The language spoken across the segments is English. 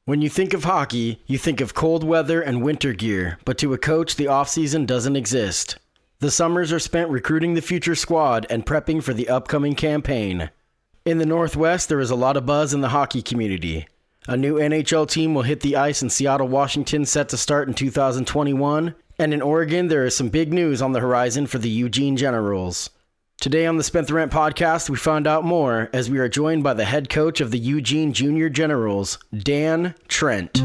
When you think of hockey, you think of cold weather and winter gear, but to a coach, the offseason doesn't exist. The summers are spent recruiting the future squad and prepping for the upcoming campaign. In the Northwest, there is a lot of buzz in the hockey community. A new NHL team will hit the ice in Seattle, Washington, set to start in 2021. And in Oregon, there is some big news on the horizon for the Eugene Generals. Today on the Spent the Rent podcast, we found out more as we are joined by the head coach of the Eugene Jr. Generals, Dan Trent.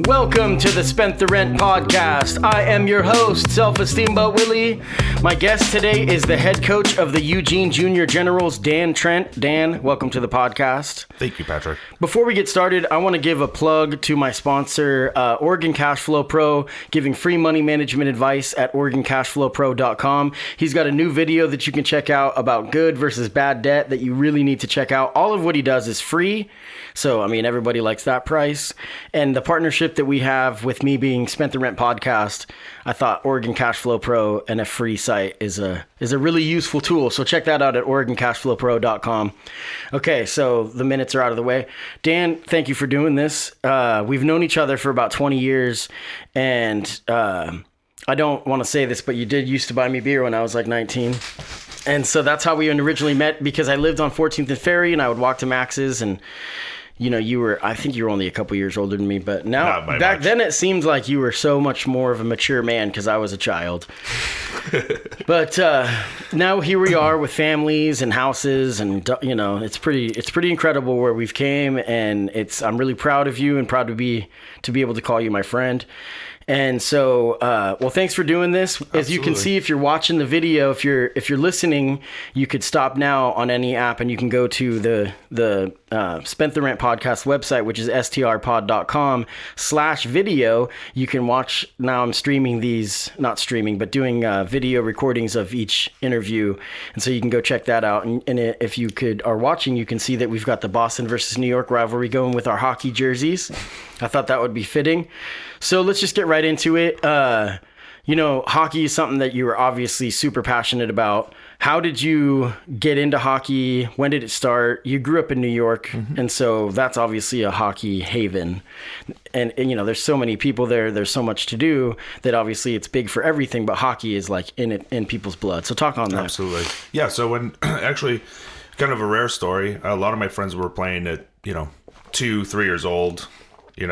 Welcome to the Spent the Rent podcast. I am your host, SelfEsteem BoatWillie. My guest today is the head coach of the Eugene Jr. Generals, Dan Trent. Dan, welcome to the podcast. Thank you, Patrick. Before we get started, I want to give a plug to my sponsor, Oregon Cashflow Pro, giving free money management advice at OregonCashflowPro.com. He's got a new video that you can check out about good versus bad debt that you really need to check out. All of what he does is free. So, I mean, everybody likes that price. And the partnership that we have with me being Spent the Rent podcast, I thought Oregon Cashflow Pro and a free site is a really useful tool. So check that out at OregonCashflowPro.com. Okay, so the minutes are out of the way. Dan, thank you for doing this. We've known each other for about 20 years, and I don't want to say this, but you did used to buy me beer when I was like 19. And so that's how we originally met, because I lived on 14th and Ferry, and I would walk to Max's, and you know, I think you were only a couple years older than me, but now, back then it seemed like you were so much more of a mature man because I was a child. But now here we are with families and houses, and you know, it's pretty incredible where we've came, and I'm really proud of you and proud to be able to call you my friend. And so, well, thanks for doing this. Absolutely. As you can see, if you're watching the video, if you're listening, you could stop now on any app, and you can go to the Spent the Rent podcast website, which is STRPOD.com/video. You can watch. Now I'm streaming these, not streaming, but doing video recordings of each interview, and so you can go check that out. And if you are watching, you can see that we've got the Boston versus New York rivalry going with our hockey jerseys. I thought that would be fitting. So let's just get right into it. You know, hockey is something that you were obviously super passionate about. How did you get into hockey? When did it start? You grew up in New York, and so that's obviously a hockey haven. And you know, there's so many people there. There's so much to do that obviously it's big for everything, but hockey is like in people's blood. So talk on that. Absolutely. Yeah, so when actually kind of a rare story, a lot of my friends were playing at, 2-3 years old, and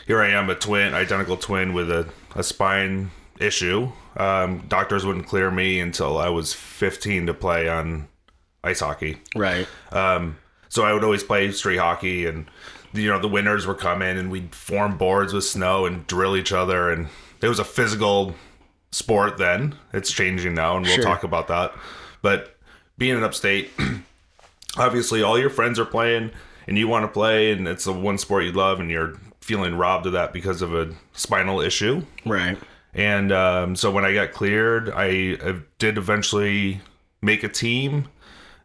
here I am, identical twin with a spine issue. Doctors wouldn't clear me until I was 15 to play on ice hockey. Right. So I would always play street hockey, and the winters were coming, and we'd form boards with snow and drill each other, and it was a physical sport then. It's changing now, and we'll talk about that. But being in upstate, obviously all your friends are playing, and you want to play, and it's the one sport you love, and you're feeling robbed of that because of a spinal issue. Right. And so when I got cleared, I did eventually make a team,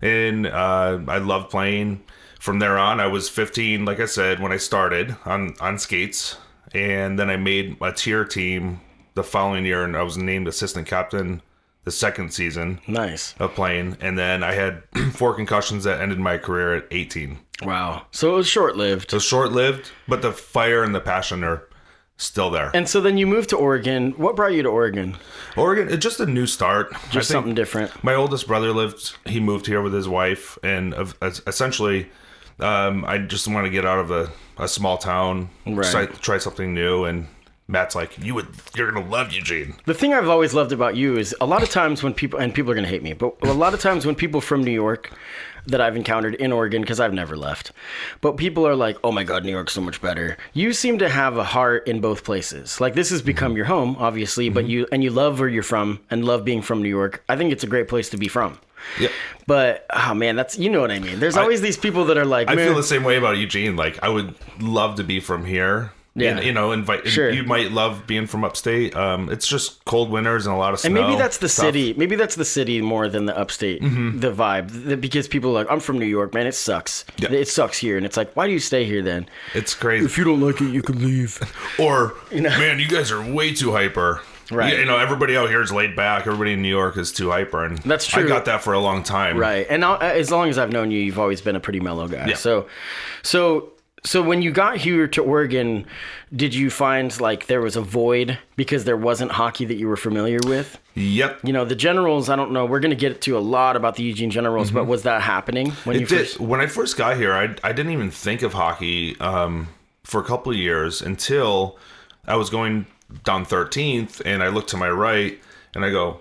and I loved playing. From there on, I was 15, like I said, when I started on skates, and then I made a tier team the following year, and I was named assistant captain the second season. Nice. Of playing. And then I had 4 concussions that ended my career at 18. Wow. So it was short-lived. It was short-lived, but the fire and the passion are still there. And so then you moved to Oregon. What brought you to Oregon? Oregon, it's just a new start. Just something different. My oldest brother he moved here with his wife, and essentially I just want to get out of a small town, try something new, and Matt's like, you're going to love Eugene. The thing I've always loved about you is a lot of times when people are going to hate me, but a lot of times when people from New York that I've encountered in Oregon, because I've never left, but people are like, oh my God, New York's so much better. You seem to have a heart in both places. Like, this has become your home, obviously, but you love where you're from and love being from New York. I think it's a great place to be from. Yep. But, oh man, that's, you know what I mean? There's always these people that are like, I feel the same way about Eugene. Like, I would love to be from here, Yeah. Sure. You might love being from upstate. It's just cold winters and a lot of snow. And maybe that's the city. Maybe that's the city more than the upstate, the vibe. Because people are like, I'm from New York, man. It sucks. Yeah. It sucks here. And it's like, why do you stay here then? It's crazy. If you don't like it, you can leave. Or, man, you guys are way too hyper. Right. Everybody out here is laid back. Everybody in New York is too hyper. And that's true. I got that for a long time. Right. And as long as I've known you, you've always been a pretty mellow guy. Yeah. So when you got here to Oregon, did you find like there was a void because there wasn't hockey that you were familiar with? Yep. The Generals, I don't know. We're going to get to a lot about the Eugene Generals, but was that happening when you first? When I first got here, I didn't even think of hockey for a couple of years until I was going down 13th and I looked to my right and I go,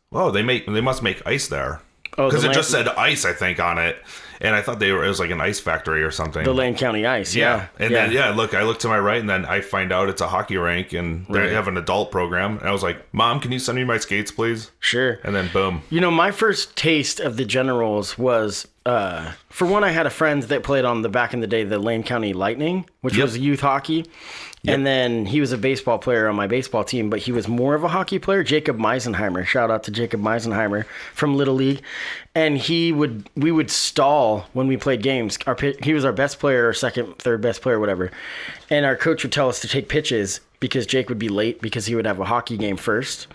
"Whoa, they must make ice there." Because it just said ice, I think, on it. And I thought it was like an ice factory or something. The Lane County Ice, yeah. And then, I look to my right, and then I find out it's a hockey rink, and they have an adult program. And I was like, Mom, can you send me my skates, please? Sure. And then, boom. My first taste of the Generals was, for one, I had a friend that played on back in the day, the Lane County Lightning, which was youth hockey. Yep. And then he was a baseball player on my baseball team, but he was more of a hockey player. Jacob Meisenheimer. Shout out to Jacob Meisenheimer from Little League. And we would stall when we played games. He was our best player, or second, third best player, whatever. And our coach would tell us to take pitches because Jake would be late because he would have a hockey game first.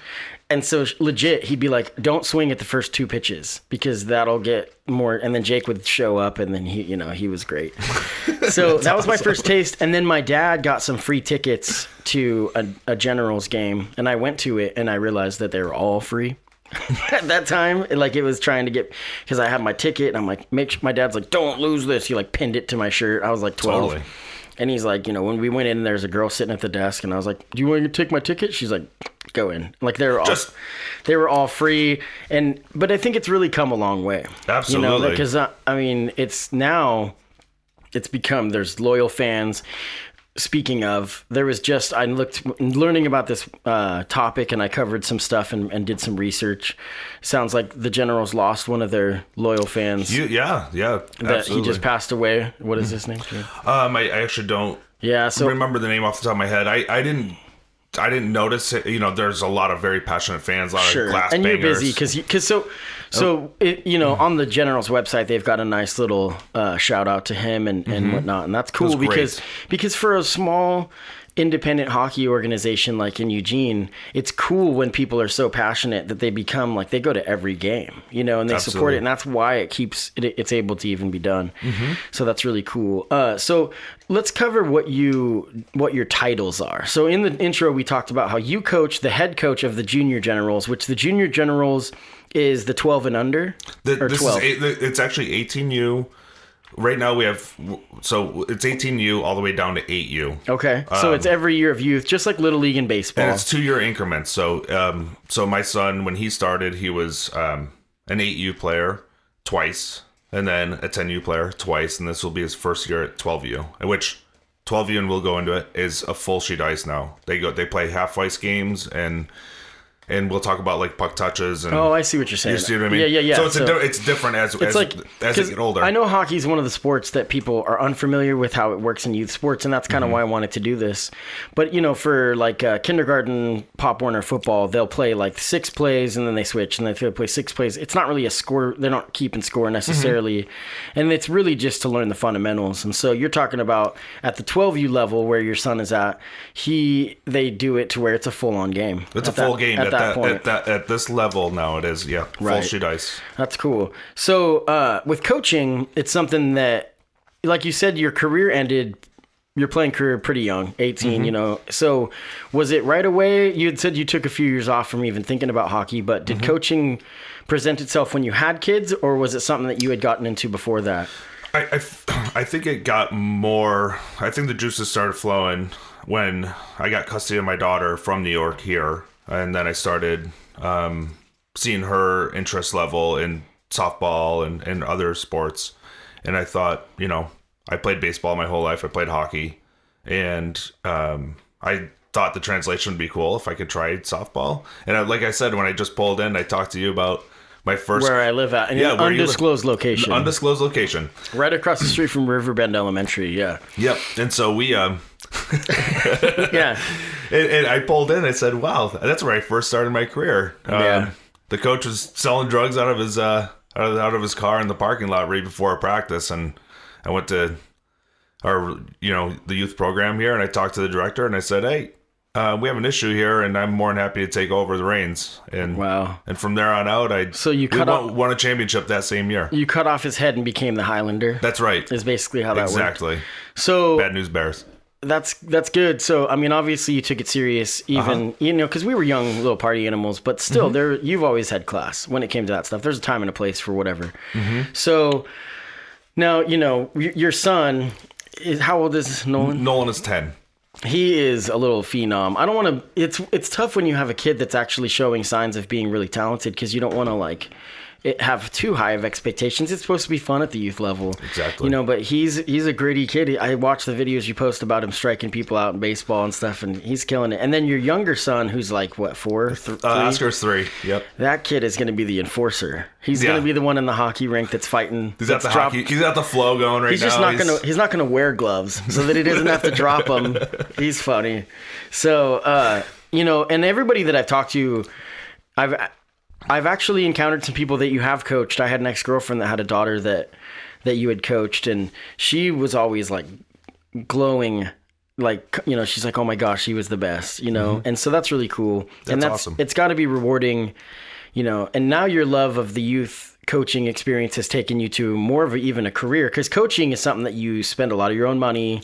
And so legit, he'd be like, don't swing at the first 2 pitches because that'll get more. And then Jake would show up and then he was great. So that was my first taste. And then my dad got some free tickets to a Generals game. And I went to it and I realized that they were all free. At that time, like it was trying to get, because I had my ticket and I'm like, my dad's like, don't lose this. He like pinned it to my shirt. I was like 12. Totally. And he's like, when we went in, there's a girl sitting at the desk and I was like, do you want to take my ticket? She's like, go in. Like they were all free. But I think it's really come a long way. Absolutely. Because it's become, there's loyal fans. Speaking of, I looked learning about this topic and I covered some stuff and did some research. Sounds like the Generals lost one of their loyal fans. Yeah, that absolutely. He just passed away. What is his name? I actually don't remember the name off the top of my head. I didn't notice it. There's a lot of very passionate fans, a lot of glass and bangers. You're busy because on the Generals website they've got a nice little shout out to him and whatnot, and that's cool because for a small independent hockey organization like in Eugene, it's cool when people are so passionate that they become like they go to every game, and they support it, and that's why it's able to even be done. So that's really cool. So let's cover what your titles are. So in the intro we talked about how you coach the head coach of the Junior Generals, which the Junior Generals is the 12 and under, or 12. It's actually 18U. Right now it's 18U all the way down to 8U. Okay, so it's every year of youth, just like Little League and baseball. And it's 2-year increments. So my son, when he started, he was an 8U player twice, and then a 10U player twice, and this will be his first year at 12U, which 12U, and we'll go into it, is a full sheet ice now. They play half ice games, and we'll talk about like puck touches. And I see what you're saying. You see what I mean? Yeah. So it's different as they get older. I know hockey is one of the sports that people are unfamiliar with how it works in youth sports, and that's kind of why I wanted to do this. But for like kindergarten Pop Warner football, they'll play like 6 plays and then they switch, and they play 6 plays. It's not really a score. They're not keeping score necessarily, and it's really just to learn the fundamentals. And so you're talking about at the 12U level where your son is at, they do it to where it's a full on game. It's a full game. At this level now, it is, full sheet ice. That's cool. So with coaching, it's something that, like you said, your career ended, your playing career pretty young, 18, So was it right away? You had said you took a few years off from even thinking about hockey, but did coaching present itself when you had kids, or was it something that you had gotten into before that? I think it got more, I think the juices started flowing when I got custody of my daughter from New York here. And then I started seeing her interest level in softball and other sports. And I thought, I played baseball my whole life. I played hockey. And I thought the translation would be cool if I could try softball. And like I said, when I just pulled in, I talked to you about my first Where I live at, in an where you live. undisclosed location. Undisclosed location. Right across the street from Riverbend Elementary, yeah. Yep. And so we Yeah. and I pulled in. I said, "Wow, that's where I first started my career." Yeah. The coach was selling drugs out of his car in the parking lot right before a practice, and I went to the youth program here, and I talked to the director, and I said, "Hey, we have an issue here, and I'm more than happy to take over the reins." And Wow. And from there on out, won a championship that same year. You cut off his head and became the Highlander. That's right. Is basically how that worked. Exactly. So Bad News Bears. that's good. So I mean, obviously you took it serious, even because we were young little party animals, but still, you've always had class when it came to that stuff. There's a time and a place for whatever. So now your son is, how old is Nolan? Nolan is 10. He is a little phenom. I don't want to. It's tough when you have a kid that's actually showing signs of being really talented, because you don't want to have too high of expectations. It's supposed to be fun at the youth level. Exactly. But he's a gritty kid. I watch the videos you post about him striking people out in baseball and stuff, and he's killing it. And then your younger son, who's like, what, 4? 3? Oscar's 3. Yep. That kid is going to be the enforcer. He's going to be the one in the hockey rink that's fighting. He's got the flow going right now. He's just he's not going to wear gloves so that he doesn't have to drop them. He's funny. So, and everybody that I've talked to, I've actually encountered some people that you have coached. I had an ex-girlfriend that had a daughter that you had coached, and she was always like glowing, she's like, oh my gosh, he was the best, and so that's really cool. That's awesome. It's got to be rewarding, and now your love of the youth coaching experience has taken you to more of even a career, because coaching is something that you spend a lot of your own money.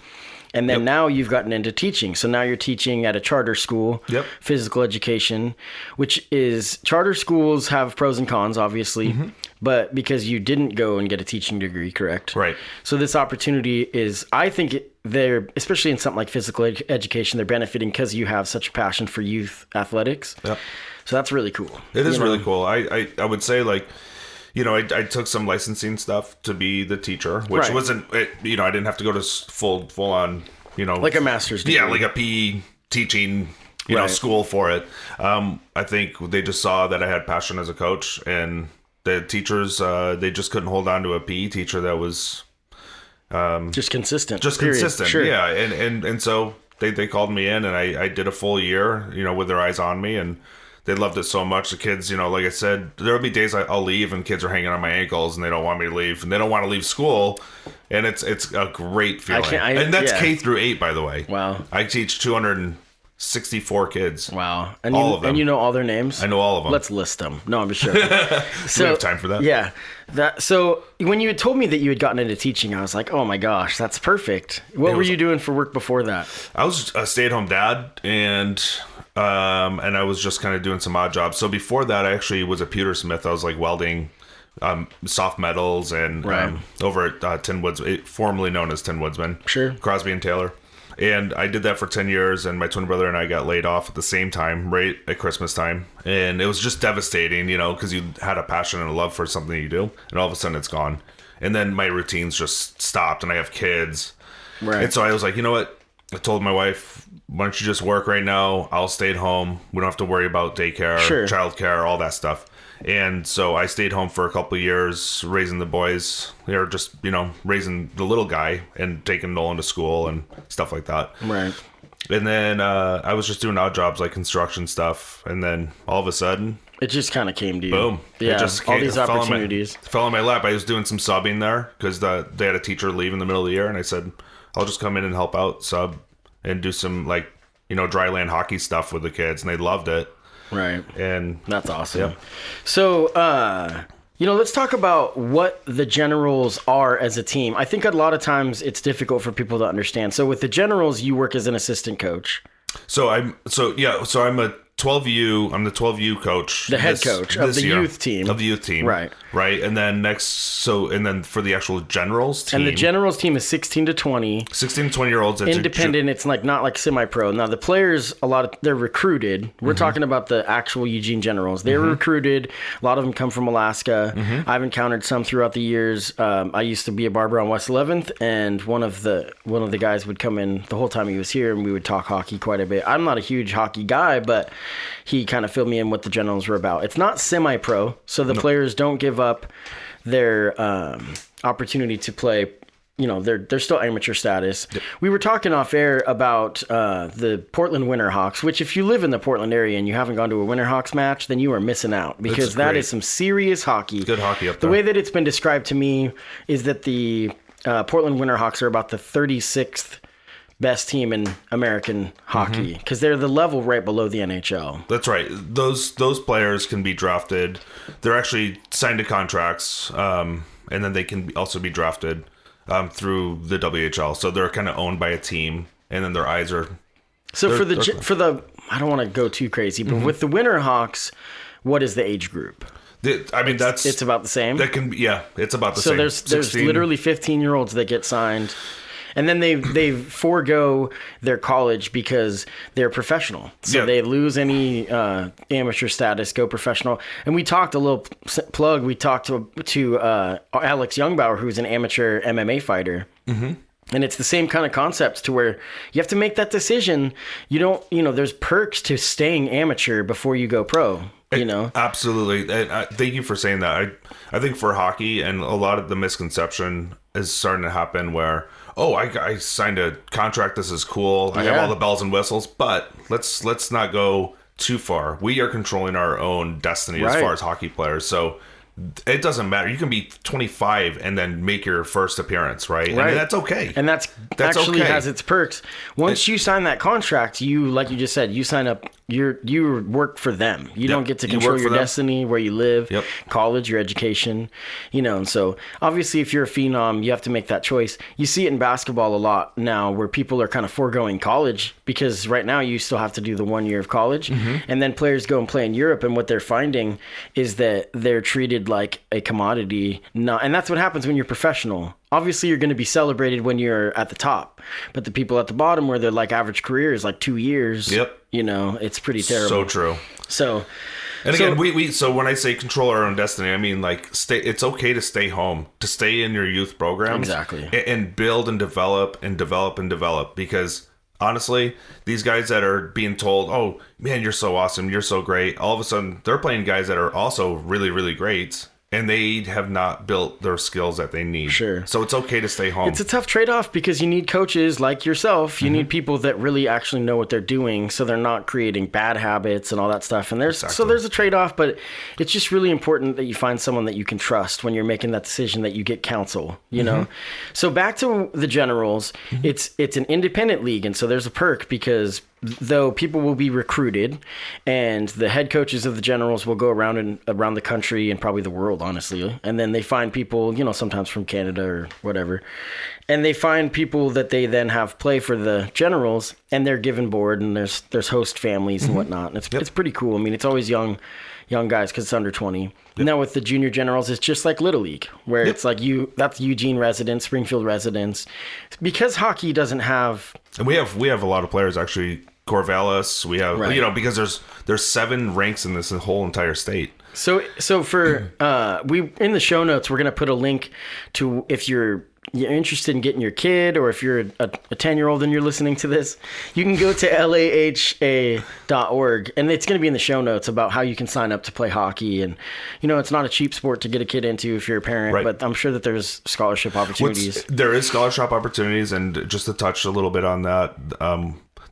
And then now you've gotten into teaching. So now you're teaching at a charter school, physical education, which is, charter schools have pros and cons, obviously, but because you didn't go and get a teaching degree, correct? Right. So this opportunity is, I think they're, especially in something like physical education, they're benefiting because you have such a passion for youth athletics. Yep. So that's really cool. It is really cool. I would say I took some licensing stuff to be the teacher, which wasn't, I didn't have to go to full on, like a master's degree. Yeah, like a PE teaching, school for it. I think they just saw that I had passion as a coach, and the teachers, they just couldn't hold on to a PE teacher that was just consistent. Sure. Yeah. And so they called me in, and I did a full year, with their eyes on me, and they loved it so much. The kids, like I said, there'll be days I'll leave and kids are hanging on my ankles and they don't want me to leave, and they don't want to leave school. And it's a great feeling. And that's K through 8, by the way. Wow. I teach 264 kids. Wow. And all of them. And you know all their names? I know all of them. Let's list them. No, I'm just joking. So, we have time for that? Yeah. So when you had told me that you had gotten into teaching, I was like, oh my gosh, that's perfect. What were you doing for work before that? I was a stay-at-home dad, and I was just kind of doing some odd jobs. So before that, I actually was a pewtersmith. I was like welding soft metals and over at Tin Woods, formerly known as Tin Woodsman. Sure. Crosby and Taylor. And I did that for 10 years, and my twin brother and I got laid off at the same time, right at Christmas time. And it was just devastating, because you had a passion and a love for something you do, and all of a sudden it's gone. And then my routines just stopped, and I have kids. Right. And so I was like, you know what? I told my wife, why don't you just work right now? I'll stay at home. We don't have to worry about daycare, childcare, all that stuff. And so I stayed home for a couple of years, raising the boys. They were just, raising the little guy and taking Nolan to school and stuff like that. Right. And then I was just doing odd jobs like construction stuff. And then all of a sudden, it just kind of came to you. Boom. Yeah, all these opportunities. Fell in my lap. I was doing some subbing there because they had a teacher leave in the middle of the year. And I said, I'll just come in and help out, sub, and do some dry land hockey stuff with the kids. And they loved it. Right. And that's awesome. Yep. So, let's talk about what the Generals are as a team. I think a lot of times it's difficult for people to understand. So with the Generals, you work as an assistant coach. So I'm a 12U. I'm the 12U coach. The head coach of the youth team. Of the youth team. Right. Right. And then then for the actual Generals team. And the Generals team is 16 to 20. 16 to 20-year-olds. Independent. It's not like semi-pro. Now, the players, they're recruited. We're talking about the actual Eugene Generals. They're recruited. A lot of them come from Alaska. I've encountered some throughout the years. I used to be a barber on West 11th, and one of the guys would come in the whole time he was here, and we would talk hockey quite a bit. I'm not a huge hockey guy, but he kind of filled me in what the Generals were about. It's not semi-pro, so the players don't give up their opportunity to play. You know, they're still amateur status. Yep. We were talking off air about the Portland Winterhawks, which if you live in the Portland area and you haven't gone to a Winterhawks match, then you are missing out, because that is some serious hockey. Good hockey up there. The way that it's been described to me is that the Portland Winterhawks are about the 36th best team in American hockey, because they're the level right below the NHL. That's right. Those players can be drafted. They're actually signed to contracts, and then they can also be drafted through the WHL. So they're kind of owned by a team, and then their eyes are. So for the I don't want to go too crazy, but with the Winterhawks, what is the age group? It's about the same. That can be, it's about the same. So there's literally 15-year-olds that get signed, and then they forego their college because they're professional. So they lose any amateur status, go professional. And we talked a little plug. We talked to Alex Youngbauer, who's an amateur MMA fighter. Mm-hmm. And it's the same kind of concepts, to where you have to make that decision. You don't, there's perks to staying amateur before you go pro. Absolutely. And thank you for saying that. I think for hockey, and a lot of the misconception is starting to happen where, I signed a contract. This is cool. I have all the bells and whistles, but let's not go too far. We are controlling our own destiny as far as hockey players. So it doesn't matter. You can be 25 and then make your first appearance, right? And that's okay. And that's actually okay. Has its perks. Once you sign that contract, you, like you just said, you sign up. You work for them. You don't get to control your destiny, where you live, college, your education, and so obviously if you're a phenom, you have to make that choice. You see it in basketball a lot now, where people are kind of foregoing college, because right now you still have to do the 1 year of college, and then players go and play in Europe, and what they're finding is that they're treated like a commodity. And that's what happens when you're professional. Obviously, you're going to be celebrated when you're at the top, but the people at the bottom, where their average career is 2 years, it's pretty terrible. So true. So, and again, so when I say control our own destiny, I mean it's okay to stay home, to stay in your youth programs, exactly, and build and develop, because honestly, these guys that are being told, "Oh man, you're so awesome, you're so great," all of a sudden they're playing guys that are also really, really great, and they have not built their skills that they need. Sure. So it's okay to stay home. It's a tough trade-off, because you need coaches like yourself. You need people that really actually know what they're doing, so they're not creating bad habits and all that stuff. And there's a trade-off, but it's just really important that you find someone that you can trust when you're making that decision, that you get counsel, know? So back to the Generals, it's an independent league, and so there's a perk, because though people will be recruited, and the head coaches of the Generals will go around the country and probably the world, honestly, and then they find people, sometimes from Canada or whatever, and they find people that they then have play for the Generals, and they're given board, and there's host families and whatnot, and it's pretty cool. I mean, it's always young guys, because it's under 20. Now with the Junior Generals, it's just like Little League, where it's that's Eugene residents, Springfield residents, because hockey doesn't have. And we have a lot of players actually. Corvallis, we have, because there's 7 ranks in this whole entire state. So for we in the show notes, we're gonna put a link to, if you're interested in getting your kid, or if you're a 10-year-old and you're listening to this, you can go to LAHA.org, and it's going to be in the show notes about how you can sign up to play hockey. And it's not a cheap sport to get a kid into if you're a parent, but I'm sure that there's scholarship opportunities. There is scholarship opportunities, and just to touch a little bit on that,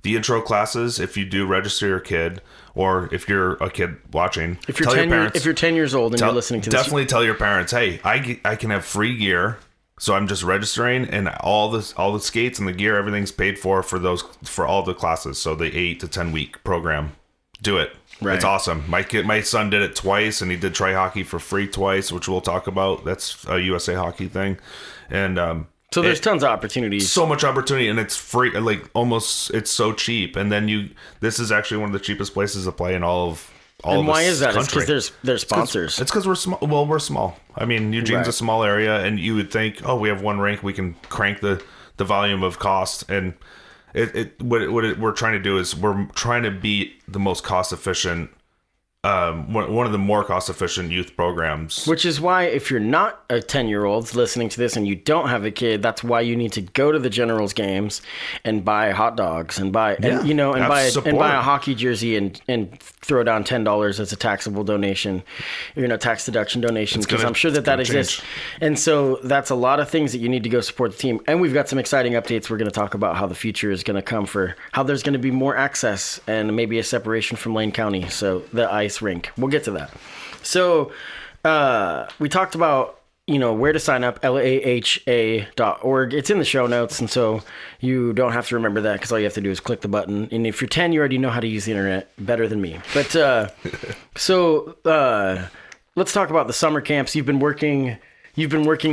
the intro classes, if you do register your kid, or if you're a kid watching, if you're 10 years old and you're listening to this, definitely tell your parents, hey, I can have free gear, so I'm just registering, and all the skates and the gear, everything's paid for all the classes. So the 8 to 10 week program, do it. Right. It's awesome. My son did it twice, and he did try hockey for free twice, which we'll talk about. That's a USA Hockey thing, and so there's tons of opportunities. So much opportunity, and it's free. Almost, it's so cheap. And then this is actually one of the cheapest places to play in all of And why is that? Country. It's because there's sponsors. It's because we're small. Well, we're small. I mean, Eugene's a small area, and you would think, we have one rink, we can crank the volume of cost. And what we're trying to do is we're trying to be the most cost efficient one of the more cost-efficient youth programs. Which is why if you're not a 10-year-old listening to this and you don't have a kid, that's why you need to go to the Generals games and buy hot dogs and buy buy a hockey jersey and throw down $10 as a taxable donation, tax deduction donation, because I'm sure that exists. And so that's a lot of things that you need to go support the team. And we've got some exciting updates. We're going to talk about how the future is going to come for how there's going to be more access and maybe a separation from Lane County. So the ice rink. We'll get to that. So we talked about where to sign up, LAHA.org. It's in the show notes, and so you don't have to remember that because all you have to do is click the button. And if you're 10, you already know how to use the internet better than me. But let's talk about the summer camps. You've been working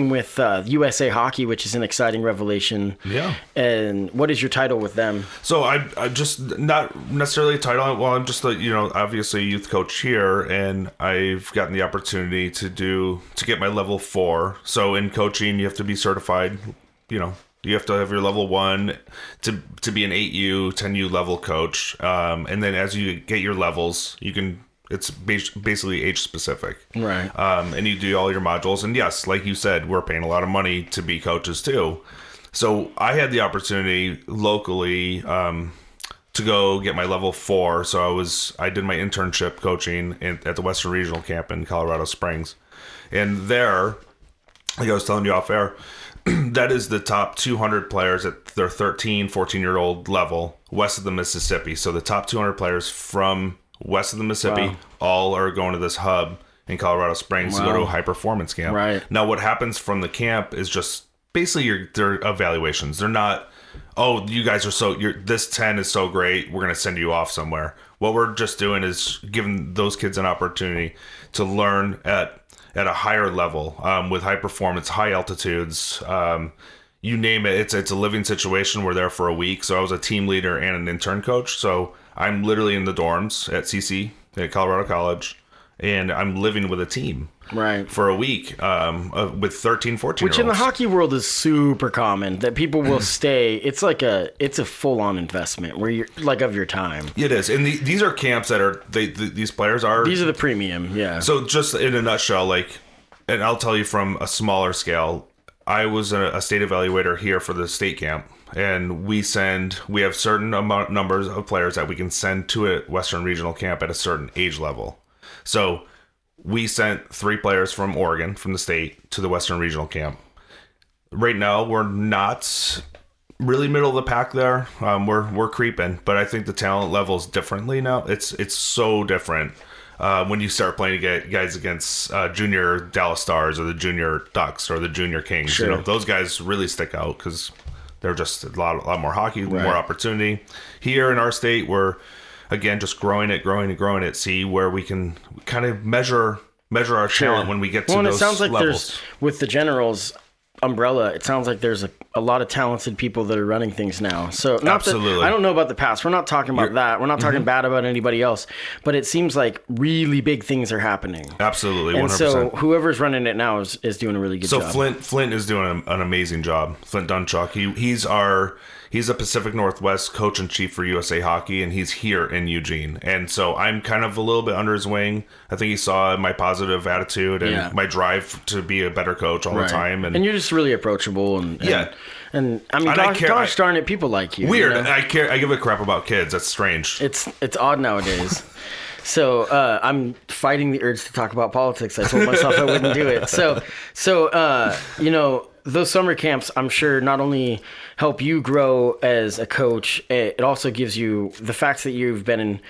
with USA Hockey, which is an exciting revelation. Yeah. And what is your title with them? So I just not necessarily a title. Well, I'm just obviously a youth coach here, and I've gotten the opportunity to get my level 4. So in coaching, you have to be certified. You have to have your level 1 to be an 8U, 10U level coach. And then as you get your levels, you can. It's basically age specific. Right. And you do all your modules. And yes, like you said, we're paying a lot of money to be coaches too. So I had the opportunity locally to go get my level 4. So I did my internship coaching at the Western Regional Camp in Colorado Springs. And there, like I was telling you off air, that is the top 200 players at their 13, 14-year-old level west of the Mississippi. So the top 200 players from west of the Mississippi, all are going to this hub in Colorado Springs to go to a high performance camp. Right. Now, what happens from the camp is just basically their evaluations. They're not, you guys are this 10 is so great, we're going to send you off somewhere. What we're just doing is giving those kids an opportunity to learn at a higher level with high performance, high altitudes. You name it, it's a living situation. We're there for a week. So I was a team leader and an intern coach. So I'm literally in the dorms at CC at Colorado College, and I'm living with a team for a week with 13, 14-year-olds. Which in the hockey world is super common, that people will stay. It's a full-on investment where you're of your time. It is. And these are camps that are, these players are. These are the premium, yeah. So just in a nutshell, and I'll tell you from a smaller scale, I was a state evaluator here for the state camp. And we have certain numbers of players that we can send to a Western Regional Camp at a certain age level. So we sent 3 players from Oregon, from the state, to the Western Regional Camp. Right now, we're not really middle of the pack there. We're creeping, but I think the talent level is differently now. It's so different when you start playing guys against junior Dallas Stars or the junior Ducks or the junior Kings. Sure. Those guys really stick out because they're just a lot more hockey, more opportunity. Here in our state, we're, again, just growing it, see where we can kind of measure our talent when we get to those levels. Well, it sounds like there's, with the Generals umbrella, it sounds like there's a lot of talented people that are running things now. So absolutely. I don't know about the past. We're not talking about that. We're not talking bad about anybody else. But it seems like really big things are happening. Absolutely, 100%. And so whoever's running it now is doing a really good job. So Flint is doing an amazing job. Flint Dunchuk. He's a Pacific Northwest coach and chief for USA Hockey, and he's here in Eugene. And so I'm kind of a little bit under his wing. I think he saw my positive attitude and my drive to be a better coach all the time. And you're just really approachable. And I mean, gosh darn it, people like you. Weird. I give a crap about kids. That's strange. It's odd nowadays. So I'm fighting the urge to talk about politics. I told myself I wouldn't do it. So those summer camps, I'm sure, not only help you grow as a coach, it also gives you the fact that you've been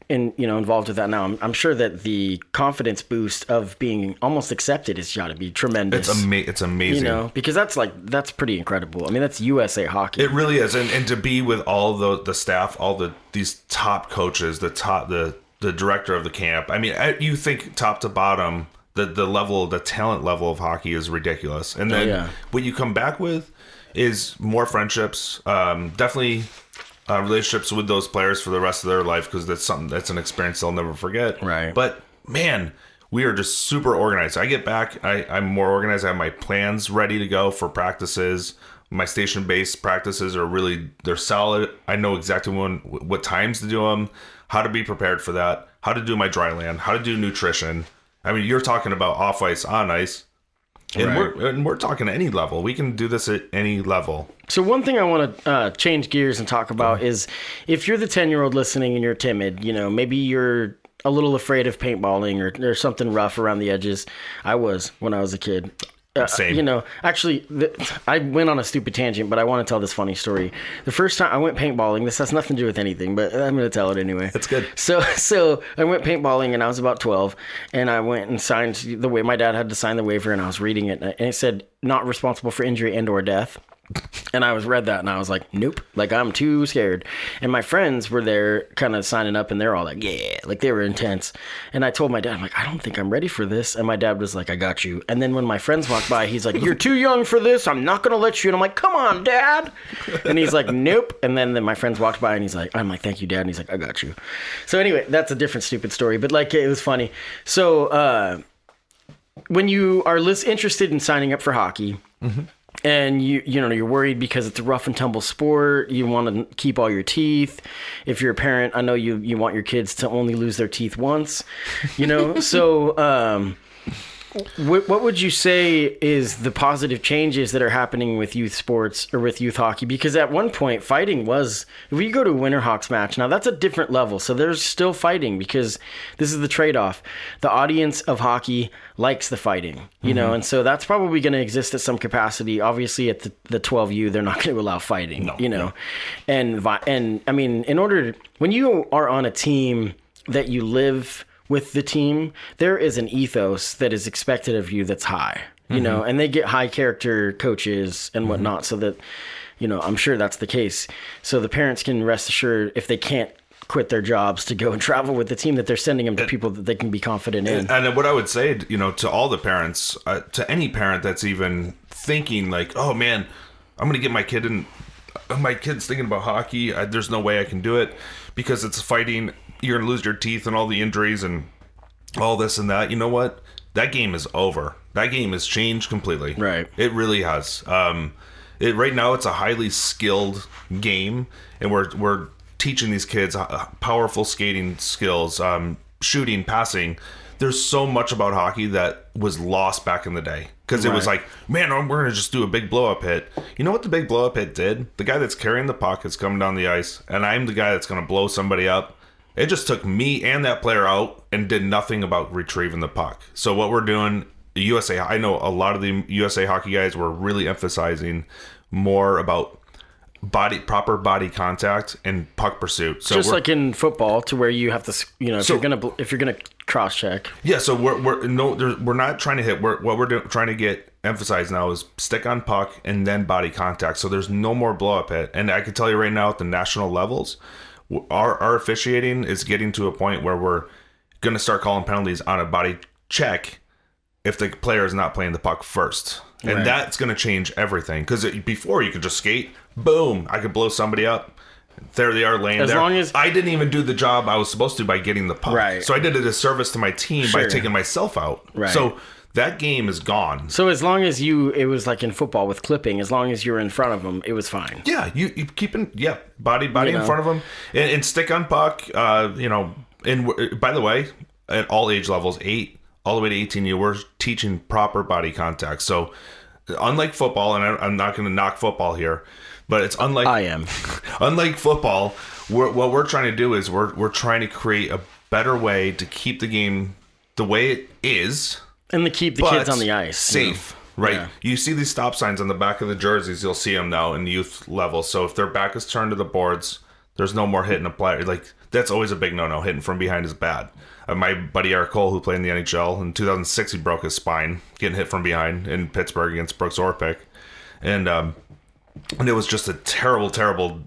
involved with that now. I'm sure that the confidence boost of being almost accepted has got to be tremendous. It's amazing. Because that's pretty incredible. I mean, that's USA Hockey. It really is, and to be with all the staff, these top coaches, the director of the camp. I mean, you think top to bottom. The talent level of hockey is ridiculous. And then what you come back with is more friendships, definitely relationships with those players for the rest of their life, because that's an experience they'll never forget. Right. But man, we are just super organized. I get back, I'm more organized. I have my plans ready to go for practices. My station-based practices they're solid. I know exactly what times to do them, how to be prepared for that. how to do my dry land, how to do nutrition. I mean, you're talking about off ice, on ice, and we're talking any level. We can do this at any level. So one thing I want to change gears and talk about is if you're the 10-year-old listening and you're timid, maybe you're a little afraid of paintballing or there's something rough around the edges. I was when I was a kid. Same. Actually, I went on a stupid tangent, but I want to tell this funny story. The first time I went paintballing, this has nothing to do with anything, but I'm going to tell it anyway. That's good. So I went paintballing and I was about 12, and I went and signed the way my dad had to sign the waiver, and I was reading it, and it said not responsible for injury and or death. And I read that and I was like, nope, like I'm too scared. And my friends were there kind of signing up and they're all like, yeah, like they were intense. And I told my dad, I'm like, I don't think I'm ready for this. And my dad was like, I got you. And then when my friends walked by, he's like, you're too young for this. I'm not going to let you. And I'm like, come on, Dad. And he's like, nope. And then my friends walked by and I'm like, thank you, Dad. And he's like, I got you. So anyway, that's a different stupid story, but like, it was funny. So when you are interested in signing up for hockey, and you're worried because it's a rough and tumble sport. You want to keep all your teeth. If you're a parent, I know you want your kids to only lose their teeth once. So what would you say is the positive changes that are happening with youth sports or with youth hockey? Because at one point, fighting was, if you go to a Winterhawks match, now that's a different level. So there's still fighting because this is the trade-off. The audience of hockey likes the fighting, and so that's probably going to exist at some capacity. Obviously, at the 12U, they're not going to allow fighting, No. And I mean, when you are on a team that you live with the team, there is an ethos that is expected of you that's high, and they get high character coaches and whatnot, so that, I'm sure that's the case. So the parents can rest assured if they can't quit their jobs to go and travel with the team, that they're sending them to people that they can be confident in. And what I would say, to all the parents, to any parent that's even thinking like, oh man, I'm going to get my kid in, my kid's thinking about hockey. There's no way I can do it because it's fighting. You're going to lose your teeth and all the injuries and all this and that. You know what? That game is over. That game has changed completely. Right. It really has. Right now, it's a highly skilled game, and we're teaching these kids powerful skating skills, shooting, passing. There's so much about hockey that was lost back in the day because it was like, man, we're going to just do a big blow-up hit. You know what the big blow-up hit did? The guy that's carrying the puck is coming down the ice, and I'm the guy that's going to blow somebody up. It just took me and that player out and did nothing about retrieving the puck. So what we're doing, USA, I know a lot of the USA hockey guys were really emphasizing more about proper body contact and puck pursuit. So just like in football, to where you have to, if you're gonna cross check. Yeah, so we're not trying to hit. What we're trying to get emphasized now is stick on puck and then body contact. So there's no more blow up hit. And I can tell you right now at the national levels, our officiating is getting to a point where we're going to start calling penalties on a body check if the player is not playing the puck first. And that's going to change everything. Because before, you could just skate, boom, I could blow somebody up. There they are laying there. As long as I didn't even do the job I was supposed to by getting the puck. Right. So I did a disservice to my team by taking myself out. Right. So that game is gone. So as long as it was like in football with clipping, as long as you were in front of them, it was fine. Yeah, you keep body in front of them and stick on puck. And by the way, at all age levels, 8 all the way to 18, we're teaching proper body contact. So unlike football, and I'm not going to knock football here, but it's unlike I am. Unlike football, what we're trying to do is we're trying to create a better way to keep the game the way it is. And to keep the kids on the ice. Safe, right? Yeah. You see these stop signs on the back of the jerseys. You'll see them now in the youth level. So if their back is turned to the boards, there's no more hitting a player. Like, that's always a big no-no. Hitting from behind is bad. My buddy Eric Cole, who played in the NHL, in 2006, he broke his spine getting hit from behind in Pittsburgh against Brooks Orpik. And it was just a terrible, terrible...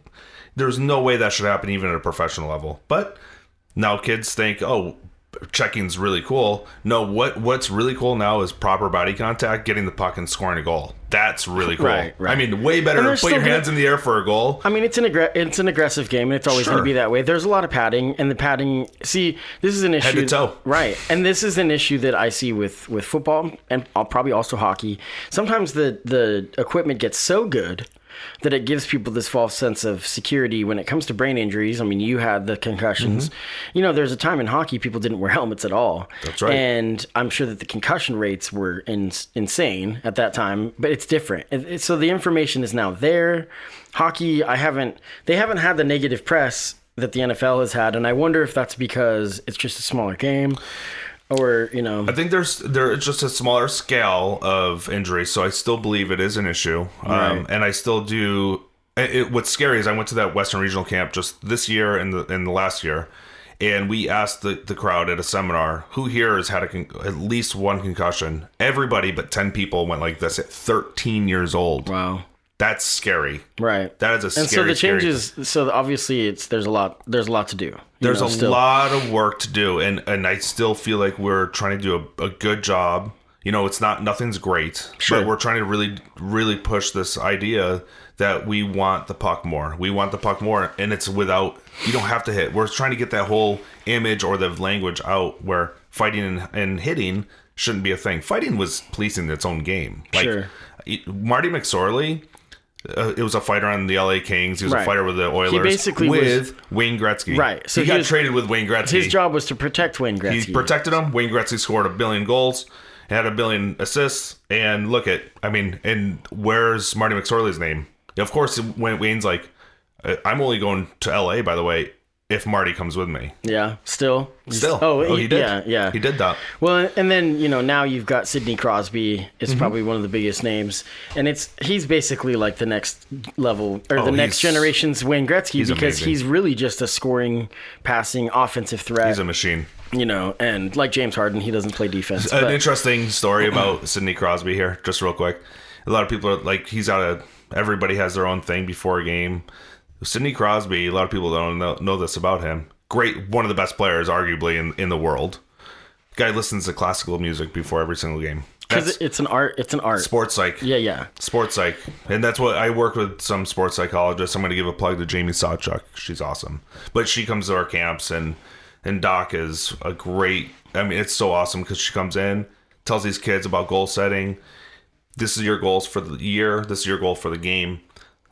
There's no way that should happen even at a professional level. But now kids think, oh, checking's really cool. No, what's really cool now is proper body contact, getting the puck and scoring a goal. That's really cool. Right. I mean, way better to put your hands in the air for a goal. I mean, it's an aggressive game, and it's always going to be that way. There's a lot of padding, and the padding... See, this is an issue... Head to toe. Right. And this is an issue that I see with football, and probably also hockey. Sometimes the equipment gets so good that it gives people this false sense of security when it comes to brain injuries. I mean, you had the concussions. You know, there's a time in hockey people didn't wear helmets at all. That's right. And I'm sure that the concussion rates were insane at that time, but it's different. So the information is now there. Hockey, they haven't had the negative press that the NFL has had, and I wonder if that's because it's just a smaller game. Or, you know, I think it's just a smaller scale of injuries, so I still believe it is an issue. Right. And I still do. What's scary is I went to that Western Regional camp just this year and the last year, and we asked the crowd at a seminar, who here has had at least one concussion? Everybody but 10 people went like this at 13 years old. Wow. That's scary. Right. That is a scary, and so the changes, scary. So obviously there's a lot to do. There's a lot of work to do, and I still feel like we're trying to do a good job. You know, nothing's great, Sure. but we're trying to really, really push this idea that we want the puck more. We want the puck more, and it's without, you don't have to hit. We're trying to get that whole image or the language out where fighting and hitting shouldn't be a thing. Fighting was policing its own game. Like, Sure. Marty McSorley, it was a fighter on the LA Kings. He was a fighter with the Oilers. He basically with Wayne Gretzky. Right. So he got traded with Wayne Gretzky. His job was to protect Wayne Gretzky. He protected him. Wayne Gretzky scored 1 billion goals, had 1 billion assists, and and where's Marty McSorley's name? Of course, when Wayne's like, I'm only going to LA, by the way, if Marty comes with me. Yeah, still. Oh, he did. Yeah. He did that. Well, and then, you know, now you've got Sidney Crosby is probably one of the biggest names, and he's basically like the next level or the next generation's Wayne Gretzky because amazing. he's really just a scoring, passing, offensive threat. He's a machine. You know, and like James Harden, he doesn't play defense. An interesting story about Sidney Crosby here, just real quick. A lot of people are like, everybody has their own thing before a game. Sidney Crosby, a lot of people don't know this about him. Great, one of the best players, arguably, in the world. Guy listens to classical music before every single game. Because it's an art. It's an art. Sports psych. Yeah. Sports psych. And that's what I work with some sports psychologists. I'm going to give a plug to Jamie Sawchuk. She's awesome. But she comes to our camps, and Doc is a great... I mean, it's so awesome because she comes in, tells these kids about goal setting. This is your goals for the year. This is your goal for the game.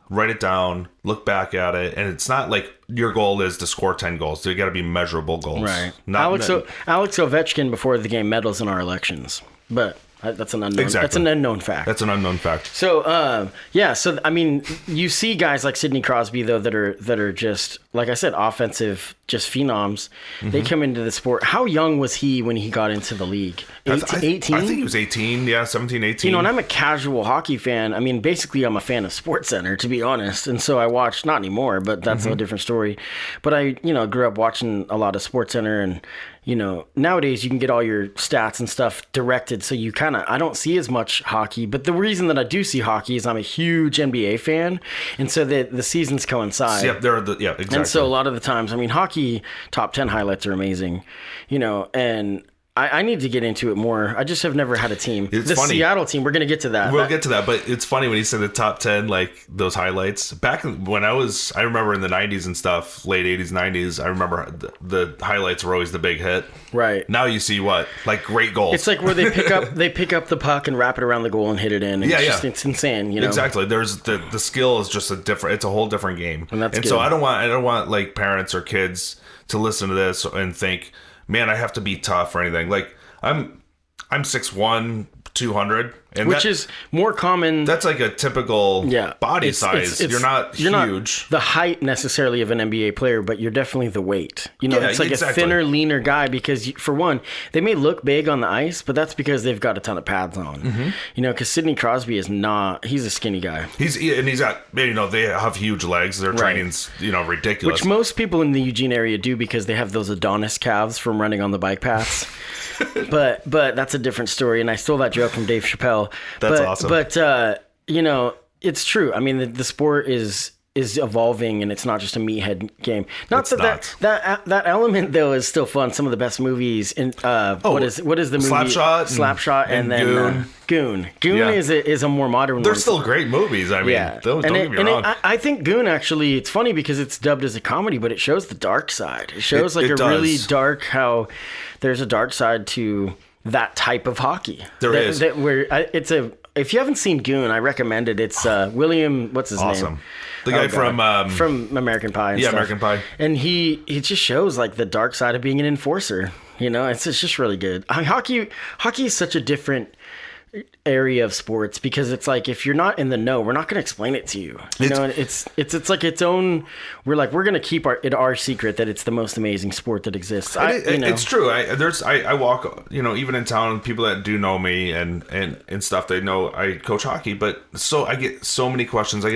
Write it down, look back at it, and it's not like your goal is to score 10 goals. They got to be measurable goals. Right. Alex Ovechkin before the game medals in our elections, but that's an unknown. Exactly. That's an unknown fact. That's an unknown fact. So, So I mean, you see guys like Sidney Crosby though that are just like I said, offensive, just phenoms. They come into the sport. How young was he when he got into the league? 18? I think he was 18. Yeah, 17, 18. You know, and I'm a casual hockey fan. I mean, basically, I'm a fan of SportsCenter, to be honest. And so I watch, not anymore, but that's a different story. But I, grew up watching a lot of SportsCenter, and nowadays you can get all your stats and stuff directed. So I don't see as much hockey. But the reason that I do see hockey is I'm a huge NBA fan. And so the seasons coincide. Yep, exactly. And so a lot of the times, I mean, hockey top 10 highlights are amazing, and I need to get into it more. I just have never had a team. It's the funny. Seattle team, we're going to get to that. We'll get to that, but it's funny when he said the top 10, like those highlights. Back when I remember in the 90s and stuff, late 80s, 90s, I remember the highlights were always the big hit. Right. Now you see what? Like great goals. It's like where they pick up the puck and wrap it around the goal and hit it in. And it's insane, Exactly. There's the skill is just it's a whole different game. And that's good. So I don't want like parents or kids to listen to this and think, man, I have to be tough or anything. Like I'm 6'1", 200, and which is more common. That's like a typical body size. You're not huge. Not the height necessarily of an NBA player, but you're definitely the weight. It's like a thinner, leaner guy because, for one, they may look big on the ice, but that's because they've got a ton of pads on. Because Sidney Crosby is not. He's a skinny guy. He's got. They have huge legs. Their training's ridiculous. Which most people in the Eugene area do because they have those Adonis calves from running on the bike paths. but that's a different story, and I stole that joke from Dave Chappelle. That's awesome. But it's true. I mean, the sport is evolving, and it's not just a meathead game. That element though is still fun. Some of the best movies in what is the movie? Slapshot, and then Goon. Goon is a more modern one. They're still great movies. I mean, don't get me wrong. I think Goon actually, it's funny because it's dubbed as a comedy, but it shows the dark side. It shows really dark, how there's a dark side to that type of hockey. There is. Where it's a if you haven't seen Goon, I recommend it. It's William, what's his Awesome. name? The guy from American Pie. And stuff. American Pie. And he just shows like the dark side of being an enforcer. You know, it's just really good. I mean, hockey is such a different area of sports because it's like if you're not in the know, we're not going to explain it to you. You know, it's like its own. We're going to keep our secret that it's the most amazing sport that exists. It's true. I walk, even in town, people that do know me and stuff, they know I coach hockey. But I get so many questions. I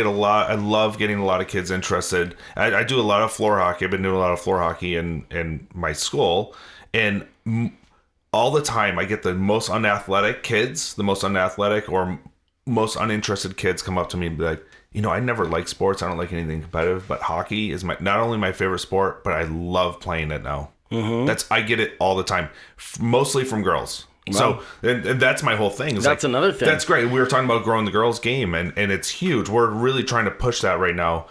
love getting a lot of kids interested. I do a lot of floor hockey. I've been doing a lot of floor hockey in my school, and all the time I get the most unathletic kids, the most unathletic or most uninterested kids come up to me and be like, I never liked sports. I don't like anything competitive, but hockey is not only my favorite sport, but I love playing it now. Mm-hmm. I get it all the time, mostly from girls. Wow. So, and that's my whole thing. That's another thing. That's great. We were talking about growing the girls' game, and it's huge. We're really trying to push that right now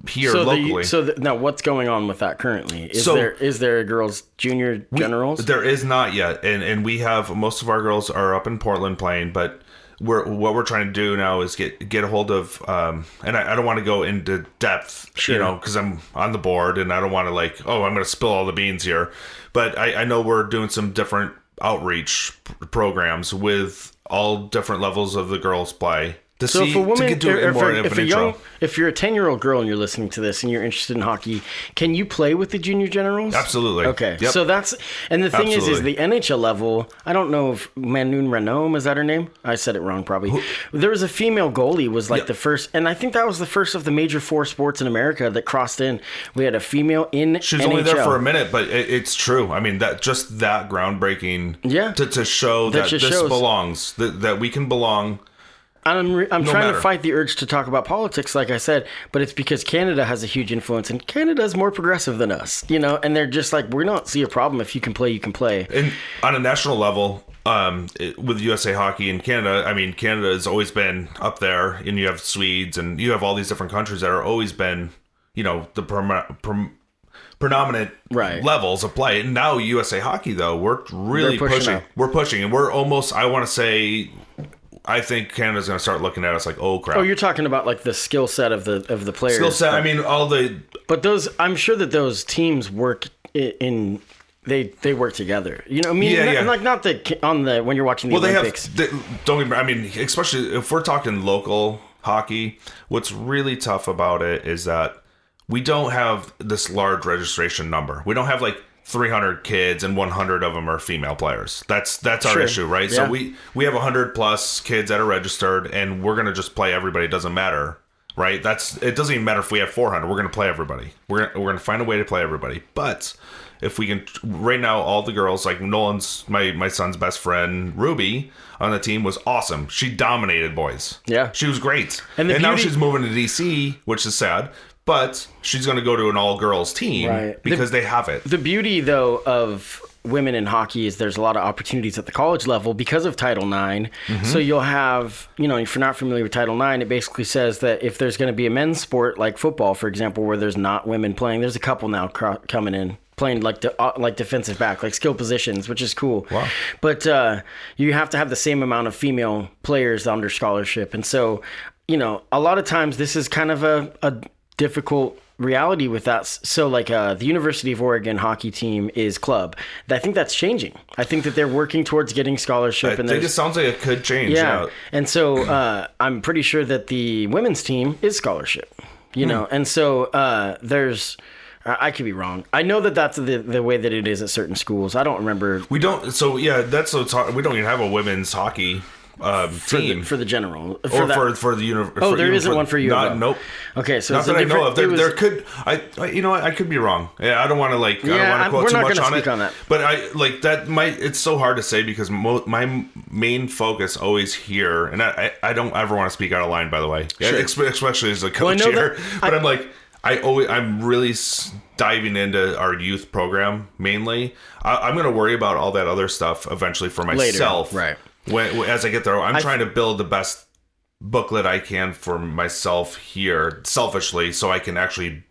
here locally. Now, what's going on with that currently? Is there a girls' junior generals? There is not yet, and we have most of our girls are up in Portland playing, but what we're trying to do now is get a hold of, and I don't want to go into depth, because I'm on the board, and I don't want to I'm going to spill all the beans here, but I know we're doing some different outreach programs with all different levels of the girls play if you're a 10-year-old girl and you're listening to this and you're interested in hockey, can you play with the junior generals? Absolutely. Okay. Yep. So and the thing is the NHL level, I don't know if Manon Renome, is that her name? I said it wrong probably. There was a female goalie was the first, and I think that was the first of the major 4 sports in America that crossed in. We had a female in She was NHL. only there for a minute, but it's true. I mean, that groundbreaking to show that this belongs, that we can belong. I'm trying to fight the urge to talk about politics, like I said, but it's because Canada has a huge influence, and Canada is more progressive than us, and they're just like, we don't see a problem if you can play, you can play. And on a national level, with USA Hockey in Canada, I mean, Canada has always been up there, and you have Swedes, and you have all these different countries that are always been, the predominant levels of play. And now USA Hockey, though, we're really pushing. We're pushing, and we're almost, I think Canada's going to start looking at us like, oh crap. Oh, you're talking about the skill set of the players. Skill set. I mean, But I'm sure that those teams work in. They work together. I mean, not when you're watching the Olympics. Don't get me. I mean, especially if we're talking local hockey, what's really tough about it is that we don't have this large registration number. We don't have 300 kids and 100 of them are female players. That's our issue, right? Yeah. So we have 100 plus kids that are registered, and we're going to just play everybody. It doesn't matter, right? It doesn't even matter if we have 400. We're going to play everybody. We're going to find a way to play everybody. But if we can, right now, all the girls, like Nolan's, my son's best friend, Ruby, on the team was awesome. She dominated boys. Yeah. She was great. And now she's moving to DC, which is sad. But she's going to go to an all-girls team because they have it. The beauty, though, of women in hockey is there's a lot of opportunities at the college level because of Title IX. Mm-hmm. So you'll have, if you're not familiar with Title IX, it basically says that if there's going to be a men's sport like football, for example, where there's not women playing, there's a couple now coming in playing like defensive back, like skill positions, which is cool. Wow. But you have to have the same amount of female players under scholarship. And so, a lot of times this is kind of a difficult reality with that. So the University of Oregon hockey team is club. I think that's changing. I think that they're working towards getting scholarship. I think it sounds like it could change. Yeah. And so I'm pretty sure that the women's team is scholarship, and so I could be wrong. I know that that's the way that it is at certain schools. I don't remember. We don't. So yeah, we don't even have a women's hockey team for the general for the university. Oh, there isn't one for you. Nope. Okay, so not that I know of. There could. I could be wrong. Yeah, I don't want to I don't want to quote too much on it. But that might. It's so hard to say because my main focus always here, and I don't ever want to speak out of line. By the way, especially as a coach here. But I'm really diving into our youth program mainly. I'm going to worry about all that other stuff eventually for myself. Later. Right. As I get there, I'm trying to build the best booklet I can for myself here, selfishly, so I can actually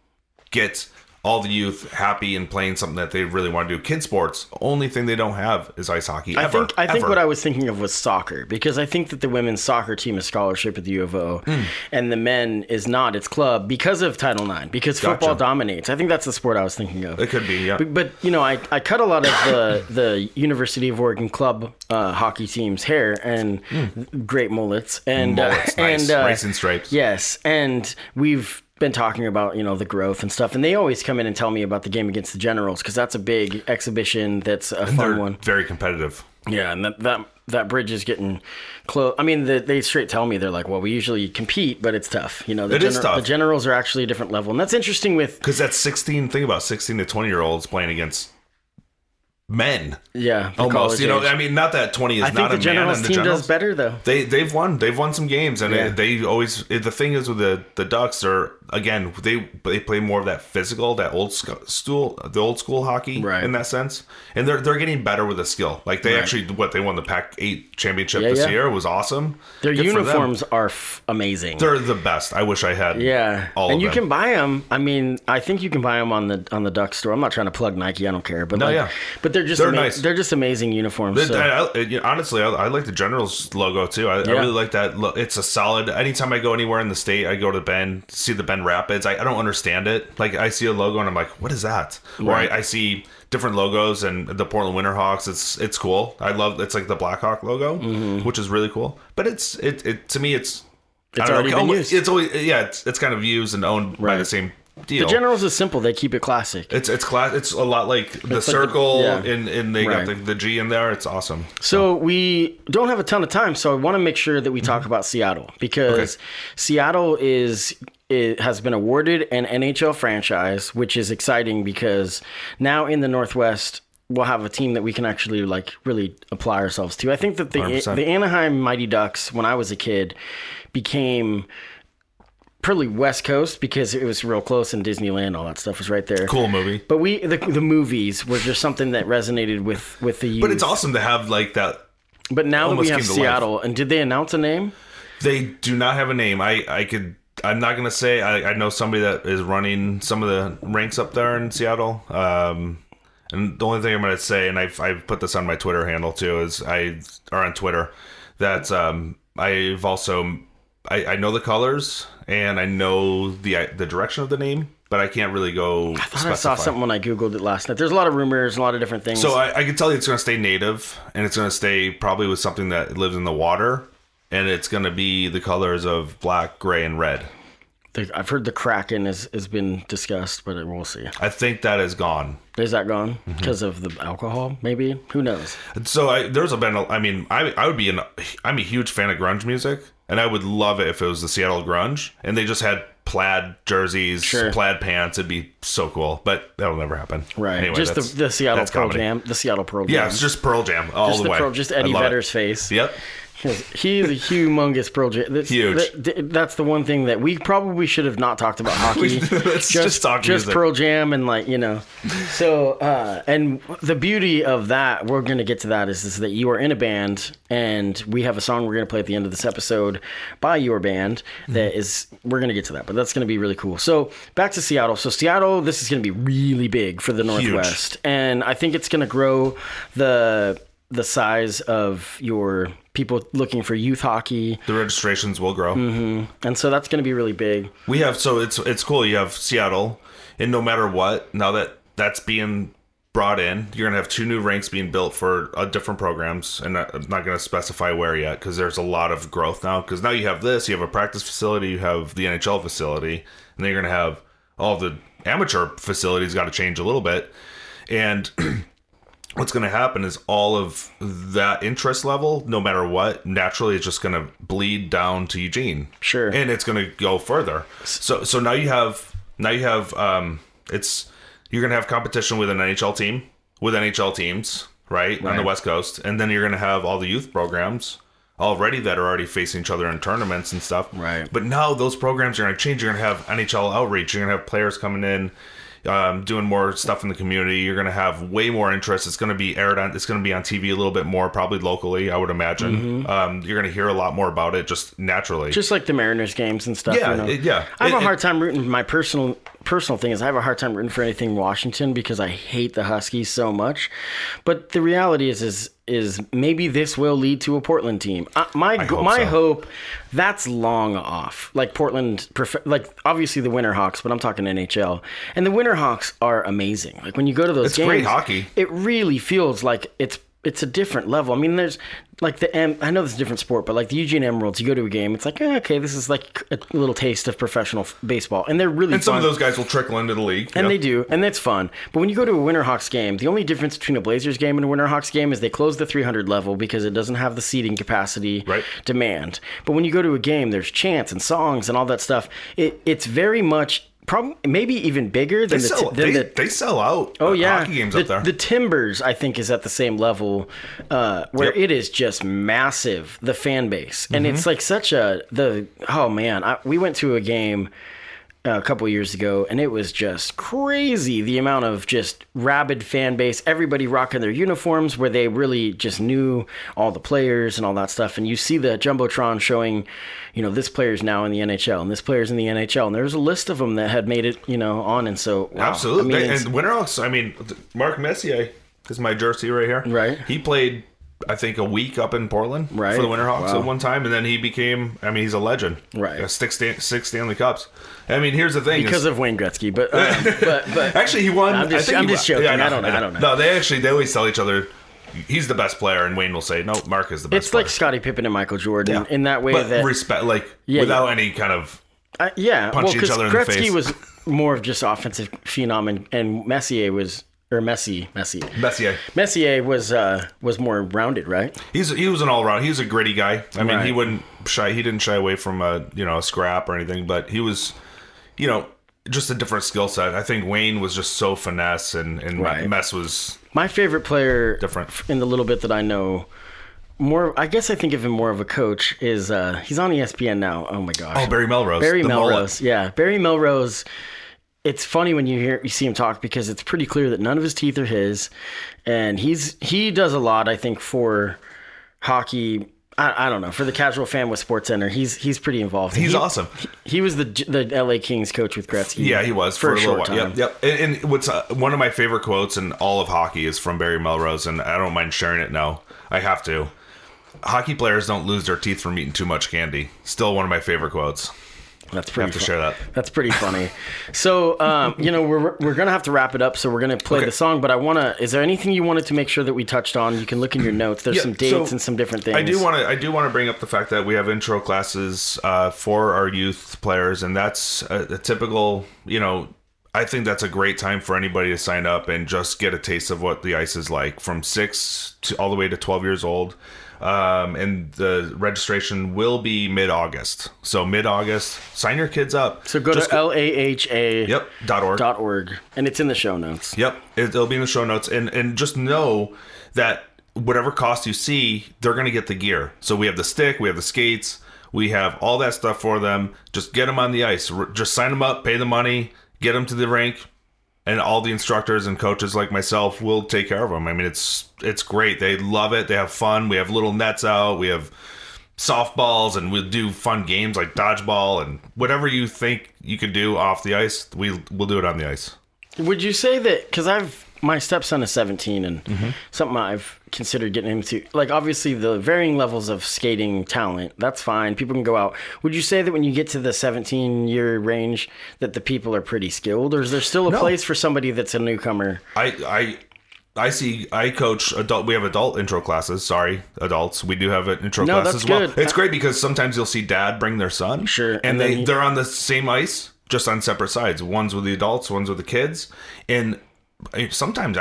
get all the youth happy and playing something that they really want to do. Kid sports, only thing they don't have is ice hockey. I think what I was thinking of was soccer, because I think that the women's soccer team is scholarship at the U of O, and the men is not. It's club because of Title IX, because football dominates. I think that's the sport I was thinking of. It could be, yeah. But you know, I cut a lot of the University of Oregon club hockey team's hair and great mullets and mullets, nice. Racing stripes. Yes, and we've been talking about, you know, the growth and stuff, and they always come in and tell me about the game against the Generals, because that's a big exhibition. That's a fun one. Very competitive. Yeah, and that bridge is getting close. I mean, they straight tell me, they're like, well, we usually compete, but it's tough. You know, it is tough. The Generals are actually a different level, and that's interesting because that's 16. Think about 16 to 20-year-olds playing against men. Yeah, almost. You know, I mean, not that 20 is not a man. I think the Generals team does better though. They've won some games, and they always. The thing is with the Ducks are, again, they play more of that physical, that old school hockey, right, in that sense, and they're getting better with the skill. Like they actually they won the Pac-8 championship this year. It was awesome. Their uniforms are amazing. They're the best. I wish I had. Yeah, all and you can buy them. I mean, I think you can buy them on the Duck store. I'm not trying to plug Nike. I don't care, but but they're nice. They're just amazing uniforms. Honestly, I like the Generals logo too. I really like that. It's a solid. Anytime I go anywhere in the state, I go to Bend, see the Bend Rapids. I don't understand it. Like I see a logo and I'm like, what is that? Right. Or I see different logos and the Portland Winterhawks. It's cool. I love. It's like the Blackhawk logo, which is really cool. But it's to me it's already been used. It's always it's kind of used and owned by the same deal. The Generals is simple. They keep it classic. It's It's a lot like the circle, and they got the G in there. It's awesome. So we don't have a ton of time, so I want to make sure that we talk about Seattle, because Seattle has been awarded an NHL franchise, which is exciting because now in the Northwest we'll have a team that we can actually like really apply ourselves to. I think that the Anaheim Mighty Ducks, when I was a kid, became probably West Coast because it was real close, and Disneyland, all that stuff was right there. Cool movie. But the movies were just something that resonated with the youth. But it's awesome to have like that. But now that we have Seattle, and did they announce a name? They do not have a name. I'm not gonna say. I know somebody that is running some of the ranks up there in Seattle. And the only thing I'm gonna say, and I've put this on my Twitter handle too, or on Twitter, that I've also I know the colors and I know the direction of the name, but I can't really go. I thought I saw something when I Googled it last night. There's a lot of rumors, a lot of different things. So I can tell you it's going to stay native, and it's going to stay probably with something that lives in the water, and it's going to be the colors of black, gray, and red. I've heard the Kraken has been discussed, but we'll see. I think that is gone. Is that gone because of the alcohol? Maybe, who knows? So I'm a huge fan of grunge music, and I would love it if it was the Seattle grunge, and they just had plaid jerseys, plaid pants. It'd be so cool, but that'll never happen. Right? Anyway, just the Seattle Pearl Jam. The Seattle Pearl Jam. Yeah, it's just Pearl Jam all the way. Just Eddie Vedder's face. Yep. He's a humongous Pearl Jam. Huge. That's the one thing that we probably should have not talked about hockey. Let's just talk just music. Pearl Jam and So and the beauty of that, we're going to get to that, is that you are in a band, and we have a song we're going to play at the end of this episode by your band. We're going to get to that, but that's going to be really cool. So back to Seattle. So Seattle, this is going to be really big for the Northwest, huge. And I think it's going to grow the size of your people looking for youth hockey. The registrations will grow. And so that's going to be really big. We have, so it's cool. You have Seattle, and no matter what, now that that's being brought in, you're going to have 2 new ranks being built for different programs. And I'm not going to specify where yet, because there's a lot of growth now. Because now you have this, you have a practice facility, you have the NHL facility, and then you're going to have all the amateur facilities got to change a little bit. And what's going to happen is all of that interest level, no matter what, naturally it's just going to bleed down to Eugene. Sure. And it's going to go further. So now you have you're going to have competition with an NHL team, with NHL teams, right, on the West Coast. And then you're going to have all the youth programs that are already facing each other in tournaments and stuff. Right. But now those programs are going to change. You're going to have NHL outreach. You're going to have players coming in doing more stuff in the community. You're going to have way more interest. It's going to be aired on. It's going to be on TV a little bit more, probably locally, I would imagine. You're going to hear a lot more about it just naturally. Just like the Mariners games and stuff. Yeah, I have a hard time rooting. My personal thing is I have a hard time rooting for anything Washington because I hate the Huskies so much. But the reality is maybe this will lead to a Portland team. My hope, that's long off. Like Portland, like obviously the Winterhawks, but I'm talking NHL. And the Winterhawks are amazing. Like when you go to those games, it's great hockey. It really feels like it's a different level. I mean, there's like I know this is a different sport, but like the Eugene Emeralds, you go to a game, it's like, okay, this is like a little taste of professional baseball. And they're really fun. And some of those guys will trickle into the league. And they do, and that's fun. But when you go to a Winterhawks game, the only difference between a Blazers game and a Winterhawks game is they close the 300 level because it doesn't have the seating capacity demand. But when you go to a game, there's chants and songs and all that stuff. It's very much... maybe even bigger than they sell out. Oh yeah, hockey games up there. The Timbers, I think, is at the same level, where it is just massive. The fan base, and it's like such we went to a game a couple years ago, and it was just crazy the amount of just rabid fan base, everybody rocking their uniforms where they really just knew all the players and all that stuff. And you see the Jumbotron showing, this player's now in the NHL and this player's in the NHL, and there's a list of them that had made it, on. And so, wow. Absolutely. And Winterhawks, Mark Messier is my jersey right here. Right. He played, I think, a week up in Portland for the Winterhawks at one time, and then he became, he's a legend. Right. Six Stanley Cups. Here's the thing. Because of Wayne Gretzky, but actually he won. I'm just joking. Yeah, I don't know. No, they always tell each other, he's the best player, and Wayne will say, no, Mark is the best player. It's like Scottie Pippen and Michael Jordan in that way. But that respect, without any kind of punch each other in the face. Gretzky was more of just offensive phenom, and Messier was... Or Messier was more rounded, right? He was an all round. He was a gritty guy. He didn't shy away from a scrap or anything, but he was, just a different skill set. I think Wayne was just so finesse, and Mess was my favorite player. Different in the little bit that I know. More, I guess I think of him more of a coach. Is he's on ESPN now? Oh my gosh! Oh, Barry Melrose. Melrose, yeah, Barry Melrose. It's funny when you see him talk because it's pretty clear that none of his teeth are his, and he does a lot, I think, for hockey. I don't know, for the casual fan with SportsCenter. He's pretty involved. He's awesome. He was the LA Kings coach with Gretzky. Yeah, he was for a little while. Time. Yep. And what's one of my favorite quotes in all of hockey is from Barry Melrose, and I don't mind sharing it now. I have to. Hockey players don't lose their teeth from eating too much candy. Still one of my favorite quotes. That's pretty. I have to share that. That's pretty funny. So, we're gonna have to wrap it up. So we're gonna play the song. But is there anything you wanted to make sure that we touched on? You can look in your notes. There's some dates and some different things. I do want to bring up the fact that we have intro classes for our youth players, and that's a typical. I think that's a great time for anybody to sign up and just get a taste of what the ice is like from 6 to all the way to 12 years old. And the registration will be mid-August. So mid-August, sign your kids up. So go to LAHA. .org. And it's in the show notes. Yep. It'll be in the show notes. And just know that whatever cost you see, they're going to get the gear. So we have the stick, we have the skates, we have all that stuff for them. Just get them on the ice. Just sign them up, pay the money, get them to the rink. And all the instructors and coaches like myself will take care of them. It's great. They love it. They have fun. We have little nets out. We have softballs, and we'll do fun games like dodgeball and whatever you think you can do off the ice. We'll do it on the ice. Would you say that, because my stepson is 17, and something I've considered getting him to, like, obviously the varying levels of skating talent, that's fine. People can go out. Would you say that when you get to the 17-year range that the people are pretty skilled, or is there still a place for somebody that's a newcomer? I coach adult. We have adult intro classes. Sorry, adults. We do have an intro class as well. Good. It's great because sometimes you'll see dad bring their son. Sure. And they're on the same ice, just on separate sides. One's with the adults, one's with the kids. And sometimes,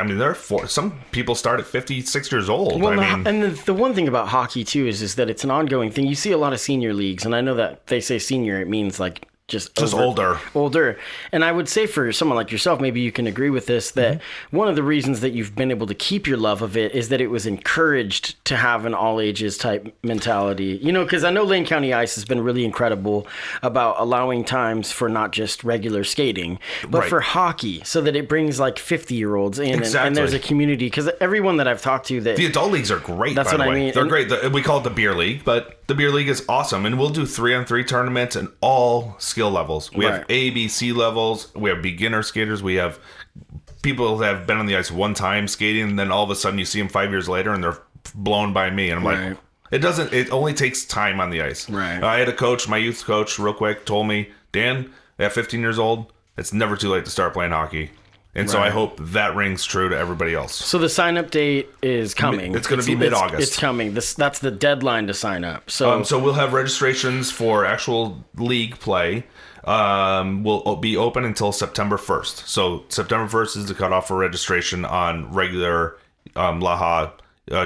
some people start at 56 years old. Well, and the one thing about hockey too is that it's an ongoing thing. You see a lot of senior leagues, and I know that they say senior, it means like just older. And I would say for someone like yourself, maybe you can agree with this, that one of the reasons that you've been able to keep your love of it is that it was encouraged to have an all ages type mentality. You know, because I know Lane County Ice has been really incredible about allowing times for not just regular skating, but for hockey, so that it brings like 50-year-olds in and there's a community. Because everyone that I've talked to, that the adult leagues are great. That's by what the way. I mean. They're great. We call it the beer league, but the beer league is awesome, and we'll do 3-on-3 tournaments and all skill levels. We have A, B, C levels. We have beginner skaters. We have people that have been on the ice one time skating, and then all of a sudden you see them 5 years later and they're blown by me, and I'm like, it only takes time on the ice. I had a coach, my youth coach, real quick, told me, Dan, at 15 years old, it's never too late to start playing hockey. And so I hope that rings true to everybody else. So the sign-up date is coming. It's going to be mid-August. It's coming. That's the deadline to sign up. So we'll have registrations for actual league play. Will be open until September 1st. So September 1st is the cutoff for registration on regular LAHA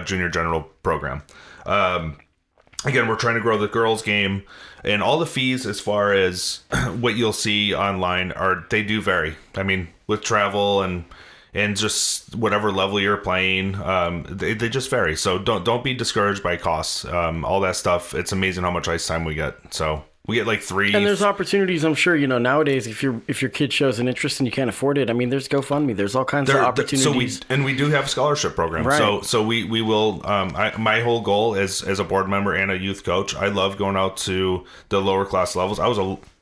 Junior General program. Again, we're trying to grow the girls' game, and all the fees as far as what you'll see online they do vary. I mean, with travel and just whatever level you're playing, they just vary. So don't be discouraged by costs. All that stuff. It's amazing how much ice time we get. So we get like 3. And there's opportunities, I'm sure, you know, nowadays, if your kid shows an interest and you can't afford it, I mean, there's GoFundMe. There's all kinds of opportunities. So we do have scholarship programs. Right. So we will, my whole goal as a board member and a youth coach, I love going out to the lower class levels.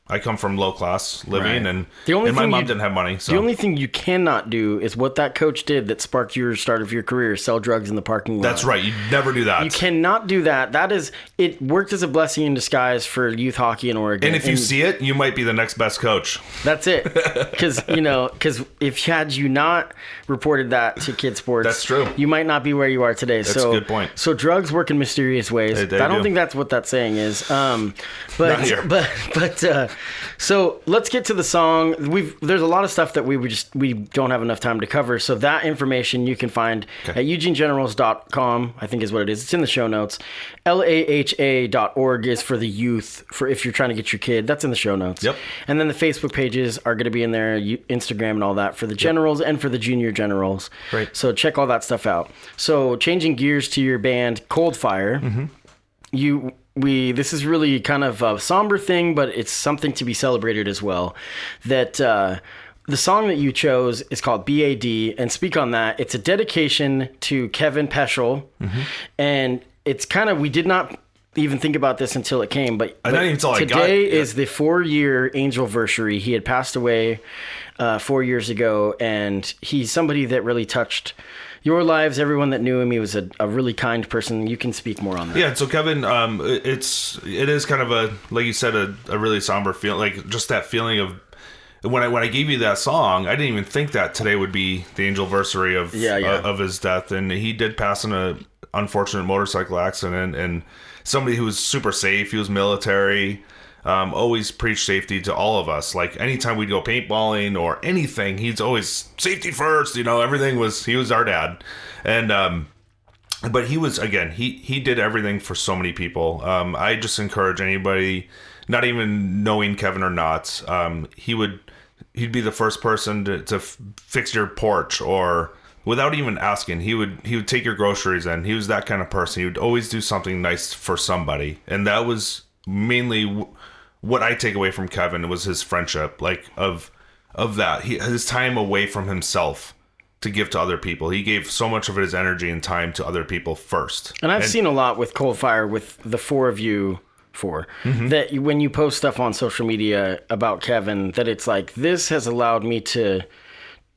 I come from low class living, and my mom didn't have money. So the only thing you cannot do is what that coach did that sparked your start of your career: sell drugs in the parking lot. That's right. You never do that. You cannot do that. It worked as a blessing in disguise for youth hockey in Oregon. And if you see it, you might be the next best coach. That's it. Because if had you not reported that to Kid Sports, that's true. You might not be where you are today. That's a good point. So drugs work in mysterious ways. I don't think that's what that saying is. Not here. So let's get to the song. There's a lot of stuff that we don't have enough time to cover. So that information you can find at eugenegenerals.com, I think is what it is. It's in the show notes. LAHA.org is for the youth, for if you're trying to get your kid. That's in the show notes. Yep. And then the Facebook pages are going to be in there, Instagram and all that, for the generals and for the junior generals. Great. So check all that stuff out. So changing gears to your band, Cold Fire, this is really kind of a somber thing, but it's something to be celebrated as well. That the song that you chose is called BAD, and speak on that. It's a dedication to Kevin Peschel, and it's kind of, we did not even think about this until it came, but today is the 4-year angelversary. He had passed away 4 years ago, and he's somebody that really touched your lives, everyone that knew him. He was a really kind person. You can speak more on that. Yeah, so Kevin, it is kind of a, like you said, a really somber feeling, like just that feeling of when I gave you that song, I didn't even think that today would be the angelversary of his death, and he did pass in a unfortunate motorcycle accident, and somebody who was super safe. He was military. Always preached safety to all of us. Like anytime we'd go paintballing or anything, he's always safety first. You know, he was our dad, and but he was, again, he did everything for so many people. I just encourage anybody, not even knowing Kevin or not, he'd be the first person to fix your porch, or without even asking, he would take your groceries in. He was that kind of person. He would always do something nice for somebody, and that was mainly what I take away from Kevin, was his friendship, like of that. His time away from himself to give to other people. He gave so much of his energy and time to other people first. And I've seen a lot with Cold Fire, with the four of you, that when you post stuff on social media about Kevin, that it's like, this has allowed me to,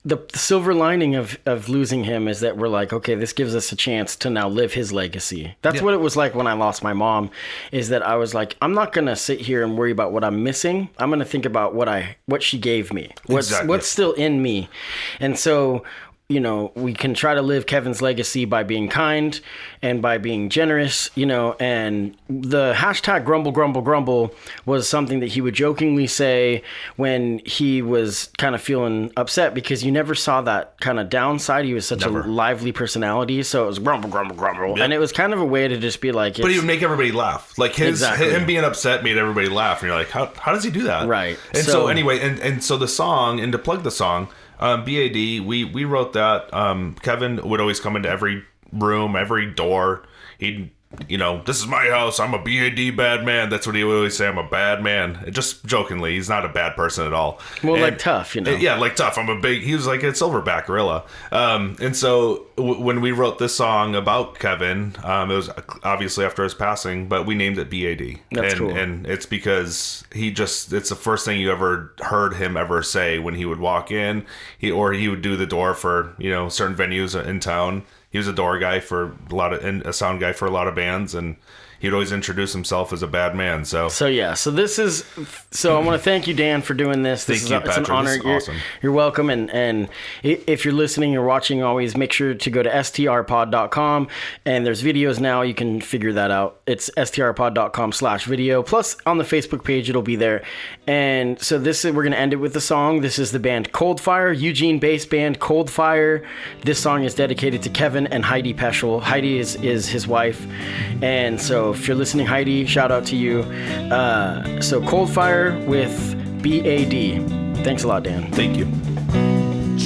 the silver lining of losing him is that we're like, okay, this gives us a chance to now live his legacy. That's what it was like when I lost my mom, is that I was like, I'm not going to sit here and worry about what I'm missing. I'm going to think about what she gave me, what's still in me. And so we can try to live Kevin's legacy by being kind and by being generous, and the hashtag grumble, grumble, grumble was something that he would jokingly say when he was kind of feeling upset, because you never saw that kind of downside. He was such a lively personality. So it was grumble, grumble, grumble. Yep. And it was kind of a way to just be like, but he would make everybody laugh. Like him being upset made everybody laugh. And you're like, how does he do that? Right. And so anyway, and so the song, and to plug the song, BAD, we wrote that. Kevin would always come into every room, every door. He'd, this is my house. I'm a BAD bad man. That's what he would always say. I'm a bad man. Just jokingly. He's not a bad person at all. Well, like Tough, Yeah, like Tough. He was like a silverback gorilla. And so when we wrote this song about Kevin, it was obviously after his passing, but we named it BAD. That's cool. And it's because it's the first thing you ever heard him ever say when he would walk in, he would do the door for, certain venues in town. He was a door guy for and a sound guy for a lot of bands, and he'd always introduce himself as a bad man. So I want to thank you, Dan, for doing this. Thank you, Patrick. It's an honor. Awesome. You're welcome. And if you're listening or watching, always make sure to go to STRPOD.com, and there's videos now. You can figure that out. It's STRPOD.com/video. Plus on the Facebook page, it'll be there. And so we're going to end it with the song. This is the band Cold Fire, Eugene-based band Cold Fire. This song is dedicated to Kevin and Heidi Peschel. Heidi is his wife. And so if you're listening, Heidi, shout out to you. So Cold Fire with BAD. Thanks a lot, Dan. Thank you.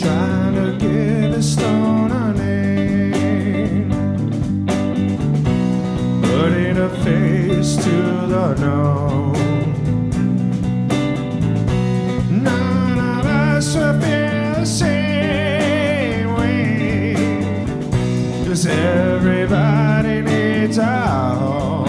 Trying to give a stone a name, putting a face to the known. None of us will feel the same way, 'cause everybody needs a home.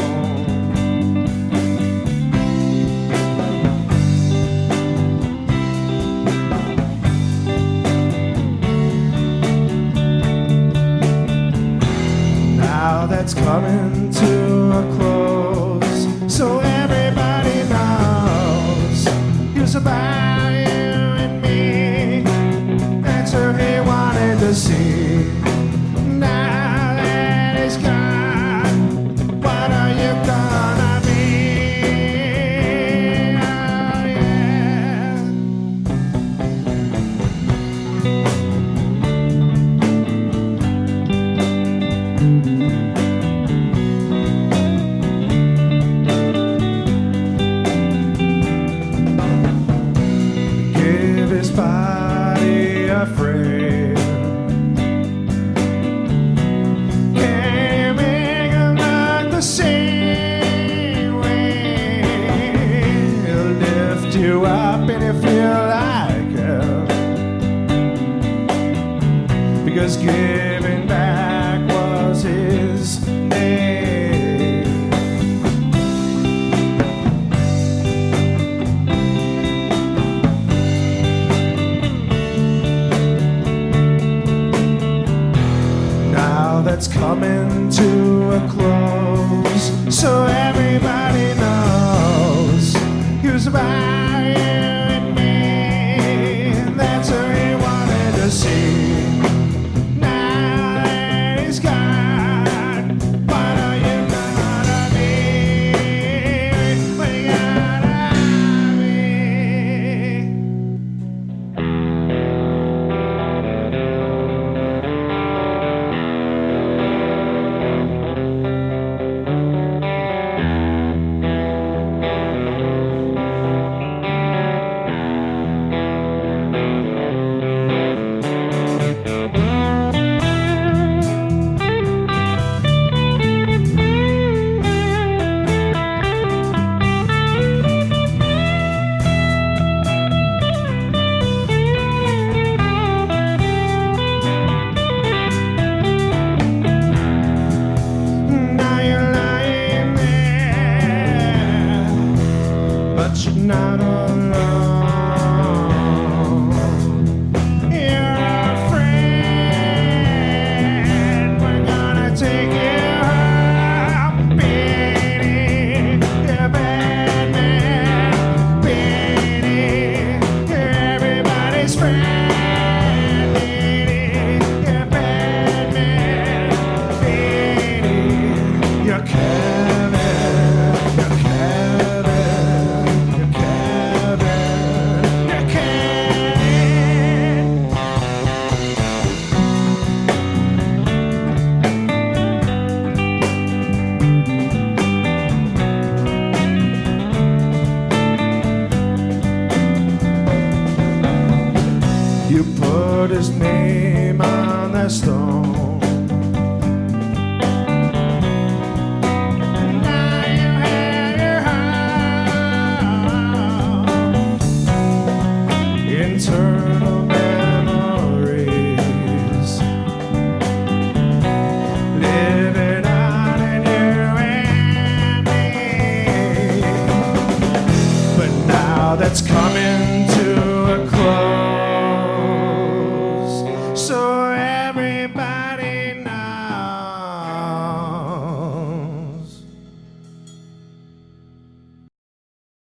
Now that's coming to a close, so everybody knows it's about you and me. That's what he wanted to see. Now that it's gone, what are you gonna be? Oh, yeah. Give his body a frame. Can you make him look the same way? He'll lift you up and you feel like him, because giving back was his name. Now that's coming to a close, so everybody knows he was about you and me. That's what he wanted to see. Now that he's gone, what are you gonna be? What you gonna be? Now you're lying there, but you're not alone. You're a friend. We're gonna take you home, Beanie. You're a bad man, Beanie. You're everybody's friend, Beanie. that's coming